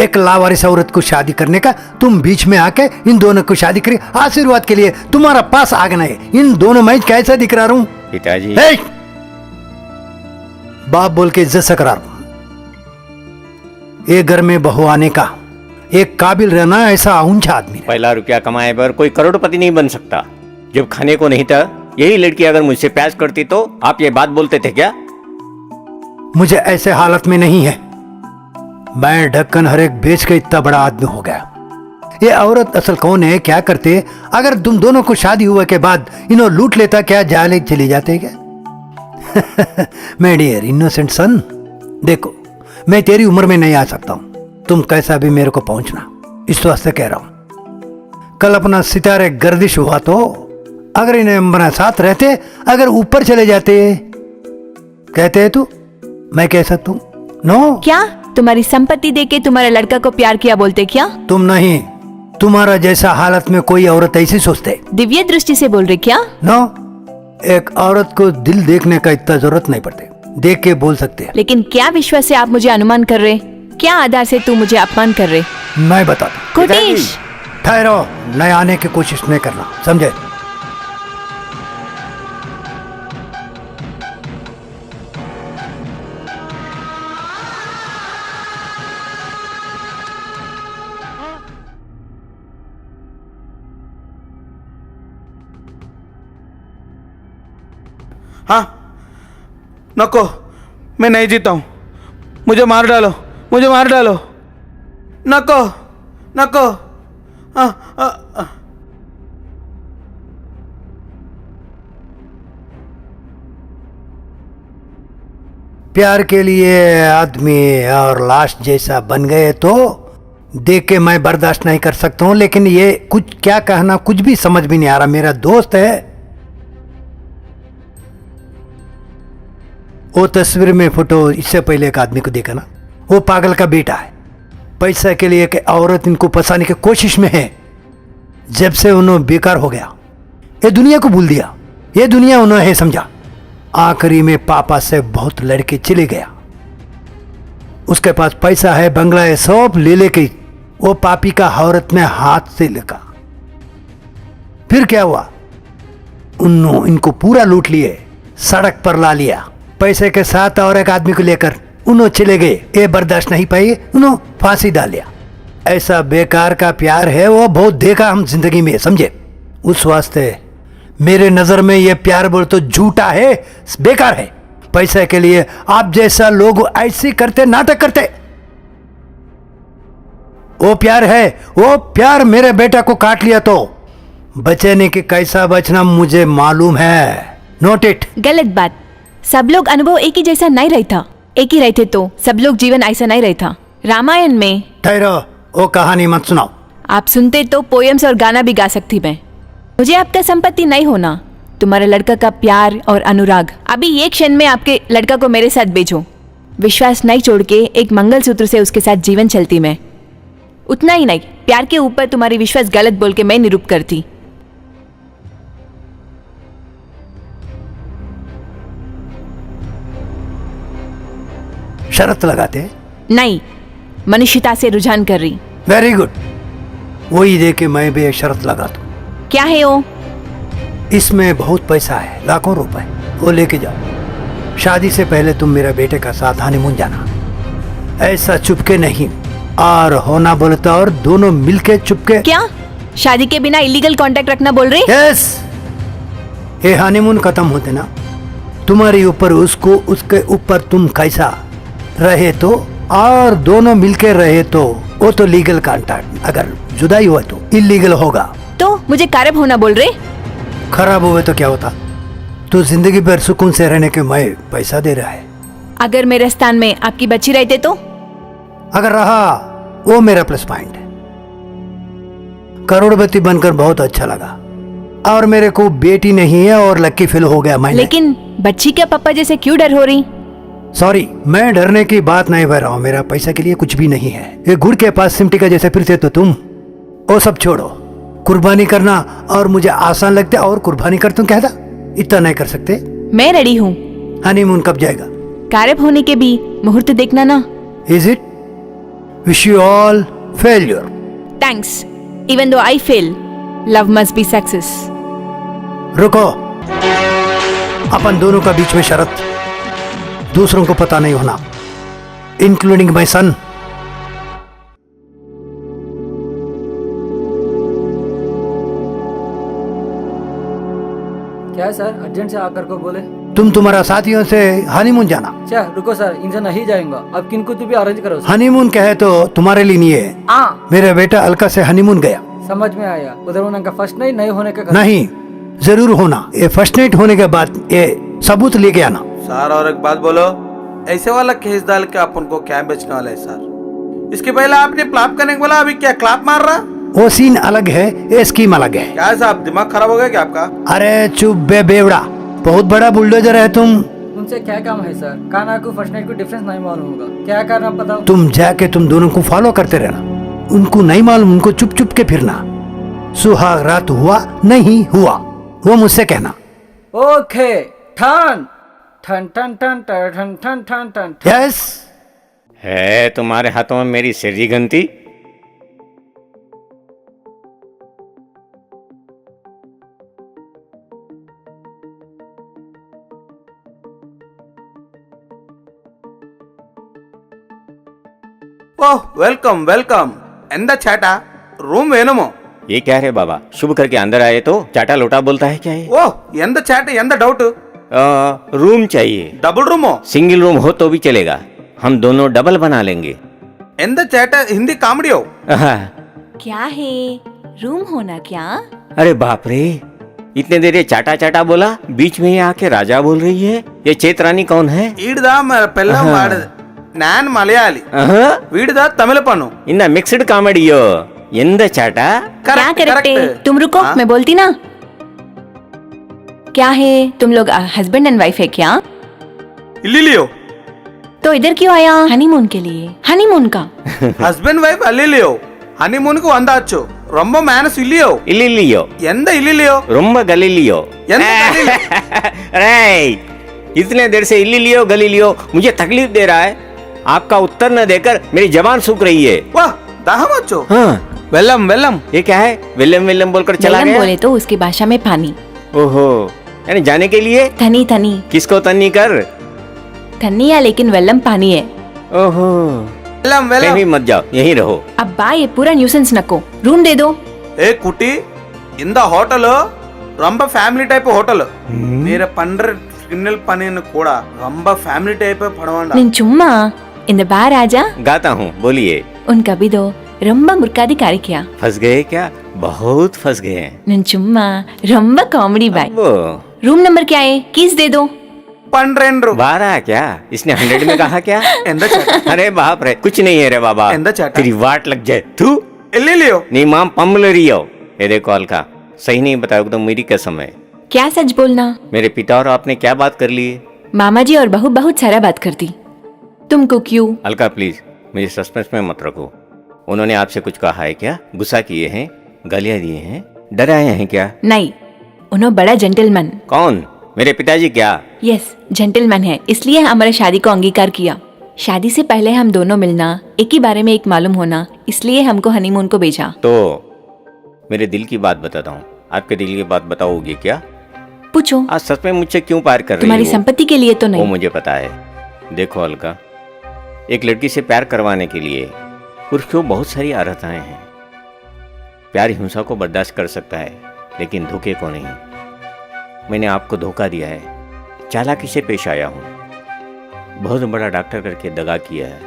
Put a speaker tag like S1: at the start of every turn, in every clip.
S1: एक लावारिस औरत को शादी करने का, तुम बीच में आके इन दोनों को शादी करी। आशीर्वाद के लिए तुम्हारा पास आ गया है। इन दोनों में कैसा दिख रहा हूँ?
S2: पिताजी
S1: बाप बोल के इज्जत से करा रहा हूं। एक घर में बहू आने का एक काबिल रहना ऐसा ऊंचा आदमी।
S2: पहला रुपया कमाए पर कोई करोड़पति नहीं बन सकता। जब खाने को नहीं था, यही लड़की अगर मुझसे प्यार करती तो आप ये बात बोलते थे क्या?
S1: मुझे ऐसे हालत में नहीं है। मैं ढक्कन हर एक बेच के इतना बड़ा आदमी हो गया। ये औरत असल कौन है, क्या करते? अगर तुम दोनों को शादी हुए के बाद इन्हों लूट लेता, क्या जाले चले जाते क्या? मैं डियर इनोसेंट सन, देखो मैं तेरी उम्र में नहीं आ सकता हूं। तुम कैसा भी मेरे को पहुंचना, इस वास्ते कह रहा हूं। कल अपना सितारे गर्दिश हुआ तो अगर इन्हें हमारे साथ रहते, अगर ऊपर चले जाते, कहते है तू, मैं कह सकता हूं नो।
S3: क्या तुम्हारी संपत्ति देके तुम्हारे लड़का को प्यार किया बोलते क्या?
S1: तुम नहीं, तुम्हारा जैसा हालत में कोई औरत ऐसी सोचते।
S3: दिव्य दृष्टि से बोल रहे क्या?
S1: नो, एक औरत को दिल देखने का इतना जरूरत नहीं पड़ते, देख के बोल सकते हैं।
S3: लेकिन क्या विश्वास से आप मुझे अनुमान कर रहे? क्या आधार से तू मुझे अपमान कर रहे?
S1: मैं बताता हूं।
S3: कोटेश,
S1: ठहरो, नए आने की कोशिश नहीं करना, समझे?
S4: हाँ, नको, मैं नहीं जीता हूँ। मुझे मार डालो, मुझे मार डालो। नको, नको।
S1: प्यार के लिए आदमी और लाश जैसा बन गए तो देख के मैं बर्दाश्त नहीं कर सकता हूँ। लेकिन ये कुछ क्या कहना, कुछ भी समझ भी नहीं आ रहा। मेरा दोस्त है, वो तस्वीर में फोटो इससे पहले एक आदमी को देखा ना, वो पागल का बेटा है। पैसा के लिए एक औरत इनको फंसाने की कोशिश में है। जब से उन्होंने बेकार हो गया, ये दुनिया को भूल दिया। ये दुनिया उन्होंने समझा। आखिरी में पापा से बहुत लड़के चले गया। उसके पास पैसा है, बंगला है, सब ले लेके वो पापी का औरत में हाथ से लगा। फिर क्या हुआ? उन्होंने इनको पूरा लूट लिए, सड़क पर ला लिया पैसे के साथ, और एक आदमी को लेकर उन्होंने चले गए। ये बर्दाश्त नहीं पाई, उन्होंने फांसी डाल लिया। ऐसा बेकार का प्यार है, वो बहुत देखा हम जिंदगी में, समझे? उस वास्ते मेरे नजर में ये प्यार बोल तो झूठा है, बेकार है। पैसे के लिए आप जैसा लोग ऐसे करते, नाटक करते। वो प्यार है, वो प्यार मेरे बेटा को काट लिया तो बचने के कैसा बचना मुझे मालूम है। Note it.
S3: गलत बात। सब लोग अनुभव एक ही जैसा नहीं रहता। एक ही रहते तो सब लोग जीवन ऐसा नहीं रहता। रामायण में
S1: ठहरो, वो कहानी मत सुनाओ।
S3: आप सुनते तो पोएम्स और गाना भी गा सकती मैं। मुझे आपका संपत्ति नहीं होना, तुम्हारे लड़का का प्यार और अनुराग। अभी एक क्षण में आपके लड़का को मेरे साथ भेजो। विश्वास नहीं छोड़ के एक मंगलसूत्र से उसके साथ जीवन चलती मैं। उतना ही नहीं, प्यार के ऊपर तुम्हारी विश्वास गलत बोल के मैं निरूप करती।
S1: शर्त लगाते?
S3: नहीं, मनुष्यता से रुझान कर रही।
S1: वेरी गुड, वही दे के मैं भी एक शर्त लगा दूं।
S3: क्या है वो?
S1: इसमें बहुत पैसा है, लाखों रुपए, वो लेके जाओ। शादी से पहले तुम मेरे बेटे का साथ हनीमून जाना, ऐसा चुपके नहीं, और होना बोलता और दोनों मिलके चुपके।
S3: क्या शादी के बिना इलीगल कांटेक्ट रखना बोल रहे?
S1: यस, ये हनीमून खत्म होते ना, तुम्हारे ऊपर उसको, उसके ऊपर तुम कैसा रहे तो, और दोनों मिलके रहे तो वो तो लीगल कॉन्ट्रैक्ट। अगर जुदाई हुआ तो इलीगल होगा।
S3: तो मुझे कारब होना बोल रहे?
S1: खराब हुए तो क्या होता? तो जिंदगी भर सुकून से रहने के मैं पैसा दे रहा है।
S3: अगर मेरे स्थान में आपकी बच्ची रहते तो?
S1: अगर रहा, वो मेरा प्लस पॉइंट है। करोड़पति बनकर बहुत अच्छा लगा, और मेरे को बेटी नहीं है और लक्की फील हो गया मैंने।
S3: लेकिन बच्ची क्या पापा जैसे क्यों डर हो रही?
S1: सॉरी, मैं डरने की बात नहीं कर रहा हूँ। मेरा पैसा के लिए कुछ भी नहीं है। ये गुड़ के पास सिमटी का जैसे फिरते तो तुम, वो सब छोड़ो। कुर्बानी करना और मुझे आसान लगता है, और कुर्बानी कर तुम कहता, इतना नहीं कर सकते।
S3: मैं रेडी हूँ।
S1: हनीमून कब जाएगा?
S3: कारब होने के भी मुहूर्त देखना ना।
S1: Is it? Wish you all failure.
S3: Thanks. Even though I fail, love must be success.
S1: रुको, अपन दोनों का बीच में शर्त, दूसरों को पता नहीं होना, इंक्लूडिंग माई सन।
S5: क्या है सर, अर्जेंट से आकर को बोले।
S1: तुम तुम्हारा साथियों से हनीमून जाना।
S5: अच्छा रुको सर, इनसे नहीं जाएंगा, अब किनको तो भी अरेंज करो सर।
S1: हनीमून कहे तो तुम्हारे लिए नहीं है।
S5: हाँ
S1: मेरा बेटा अलका से हनीमून गया।
S5: समझ में आया, उधर उनका फर्स्ट नाइट नहीं होने का
S1: नहीं, जरूर होना। ये फर्स्ट नाइट होने के बाद ये सबूत लेके आना।
S4: सर और एक बात बोलो, ऐसे वाला केस डाल के अपन को क्या बेचने वाला है सर? इसके पहले आपने क्लैप करने को बोला, अभी क्या क्लैप मार रहा?
S1: वो सीन अलग है, ये स्कीम अलग है।
S4: क्या साहब, दिमाग खराब हो गया क्या आपका?
S1: अरे चुप बे बेवड़ा, बहुत बड़ा बुलडोजर है तुम।
S5: उनसे क्या काम है सर? काना को फर्स्ट नाइट को डिफरेंस नहीं मालूम होगा, क्या करना बताओ।
S1: तुम जाके तुम दोनों को फॉलो करते रहना, उनको नहीं मालूम, उनको चुप चुप के फिरना। सुहाग रात हुआ नहीं हुआ वो मुझसे कहना।
S5: ओके, ठन ठन ठन ठन ठन ठन ठन ठन।
S1: यस।
S2: है तुम्हारे हाथों में मेरी सिरजी गंती।
S4: ओह वेलकम वेलकम, ಎಂದ ಚಾಟ ರೂಮ್ ವೇನುಮೋ?
S2: ये क्या है बाबा, शुभ करके अंदर आए तो चाटा लोटा बोलता है क्या है?
S4: ಓಹ್ ಎಂದ ಚಾಟ ಎಂದ ಡೌಟ್?
S2: रूम चाहिए।
S4: ಡಬಲ್ ರೂಮೋ?
S2: सिंगल रूम हो तो भी चलेगा, हम दोनों डबल बना लेंगे।
S4: ಎಂದ ಚಾಟ ಹಿಂದಿ ಕಾಮಿಡಿ हो?
S2: आहा,
S3: क्या है, रूम होना क्या?
S2: अरे बाप रे, इतने देर ये चाटा चाटा बोला, बीच में ये आके राजा बोल रही है। ये चेतरानी कौन है?
S4: ಈಡ್ದ ಪೆಲ್ಲ ಮಾಡಿದ ನಾನ್ ಮಲಯಾಳಿ,
S2: आहा,
S4: ವೀಡ್ದ ತಮಿಳು ಪನ್ನು।
S2: इन्ना मिक्स्ड कॉमेडियो ಎಂದ चाटा।
S3: क्या करते? तुम रुको, मैं बोलती ना। क्या है, तुम लोग हस्बैंड एंड वाइफ है क्या?
S4: ಇಲ್ಲಿಲಿಯೋ
S3: तो इधर क्यों आया? हनीमून के लिए। हनीमून का?
S4: ಹಸ್ಬೆಂಡ್ ವೈಫ್ ಅಲ್ಲಿಲಿಯೋ, ಹನಿಮೂನ್ కు వందాచ్చు, రొంబ మేనస్ ఇల్లియో.
S2: इलिलियो,
S4: ಎಂದ ಇಲ್ಲಿಲಿಯೋ?
S2: रुम्ब गलीलियो।
S4: ಎಂದ ಗಲೀಲಿಯೋ?
S2: अरे इतने देर से इलिलियो गलीलियो मुझे तकलीफ दे रहा है। आपका उत्तर न देकर मेरी जबान सूख रही है।
S4: ವಾಹ್ दाहमच्चो।
S2: हाँ,
S4: वेलम वेलम।
S2: ये क्या है? विलियम विलियम बोलकर चला
S3: वेलम
S2: गया।
S3: बोले तो उसकी भाषा में पानी।
S2: ओहो, यानी जाने के लिए
S3: थनी थनी।
S2: किसको तन्नी कर?
S3: थनी है लेकिन वेलम पानी है।
S2: ओहो,
S4: वेलम
S2: कहीं
S4: वेलम।
S2: भी मत जाओ, यहीं रहो।
S3: अब बा ये पूरा न्यूसेंस नको, रूम दे दो।
S4: ఏ కుట్టి, ఇంద హోటల్ రంబ ఫ్యామిలీ టైప్ హోటల్. మీరు పండ్ర క్రిమినల్ పనిని కూడా రంబ ఫ్యామిలీ టైప్ పడవండి.
S3: निन चुम्मा இந்த बार आजा।
S2: गाता हूँ, बोलिए।
S3: उनका भी दो रंबा मुर्कादी कार्य किया।
S2: फंस गए क्या? बहुत फंस गए हैं।
S3: निन चुम्मा रंबा कॉमेडी बाय।
S2: वो
S3: रूम नंबर क्या है? कीस दे दो।
S4: పండ్రెండ్రు.
S2: 12 क्या? इसने 100 में कहा क्या?
S4: ಎಂದ ಚಾಟ?
S2: अरे बाप रे, कुछ नहीं है रे बाबा।
S4: ಎಂದ ಚಾಟ?
S2: तेरी वाट लग जाए तू।
S4: ఎల్లిలియో?
S2: नी माम पम्बल रियो। ये देखो अलका, सही नहीं बताया एकदम मेरी कसम है।
S3: क्या सच बोलना?
S2: मेरे पिता और आपने क्या बात कर ली है?
S3: मामा जी और बहू बहुत सारा बात करती। तुमको क्यों?
S2: अलका प्लीज, मुझे सस्पेंस में मत रखो। उन्होंने आपसे कुछ कहा है क्या? गुस्सा किए हैं, गालियां दिए हैं, डराए हैं क्या?
S3: नहीं, उन्होंने बड़ा जेंटलमैन।
S2: कौन? मेरे पिताजी क्या?
S3: यस, जेंटलमैन है, इसलिए हमारे शादी को अंगीकार किया। शादी से पहले हम दोनों मिलना, एक ही बारे में एक मालूम होना, इसलिए हमको हनीमून को भेजा।
S2: तो मेरे दिल की बात बताता हूँ, आपके दिल की बात बताओगे क्या?
S3: पूछो।
S2: आज सच में मुझसे क्यों प्यार कर रही
S3: तुम्हारी
S2: हो?
S3: संपत्ति के लिए तो
S2: वो
S3: नहीं।
S2: मुझे पता है। देखो अलका, एक लड़की से प्यार करवाने के लिए पुरुष को बहुत सारी अर्हताएं हैं। प्यार हिंसा को बर्दाश्त कर सकता है, लेकिन धोखे को नहीं। मैंने आपको धोखा दिया है, चालाकी से पेश आया हूँ, बहुत बड़ा डॉक्टर करके दगा किया है।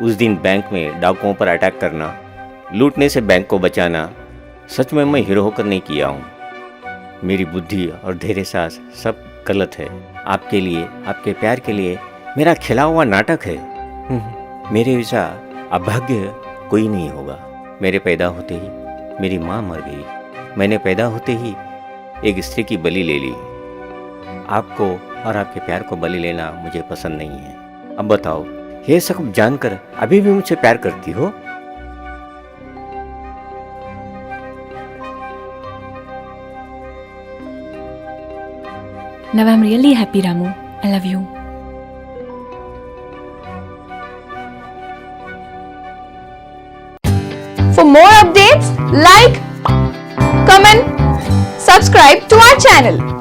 S2: उस दिन बैंक में डाकुओं पर अटैक करना, लूटने से बैंक को बचाना, सच में मैं हीरो होकर नहीं किया हूँ। मेरी बुद्धि और धैर्य साहस सब गलत है। आपके लिए, आपके प्यार के लिए मेरा खिला हुआ नाटक है। मेरे जैसा अभाग्य कोई नहीं होगा। मेरे पैदा होते ही मेरी माँ मर गई। मैंने पैदा होते ही एक स्त्री की बलि ले ली। आपको और आपके प्यार को बलि लेना मुझे पसंद नहीं है। अब बताओ, ये सब जानकर अभी भी मुझसे प्यार करती हो?
S3: Now I'm really happy, Ramu. I love you. For more updates, like, comment, subscribe to our channel.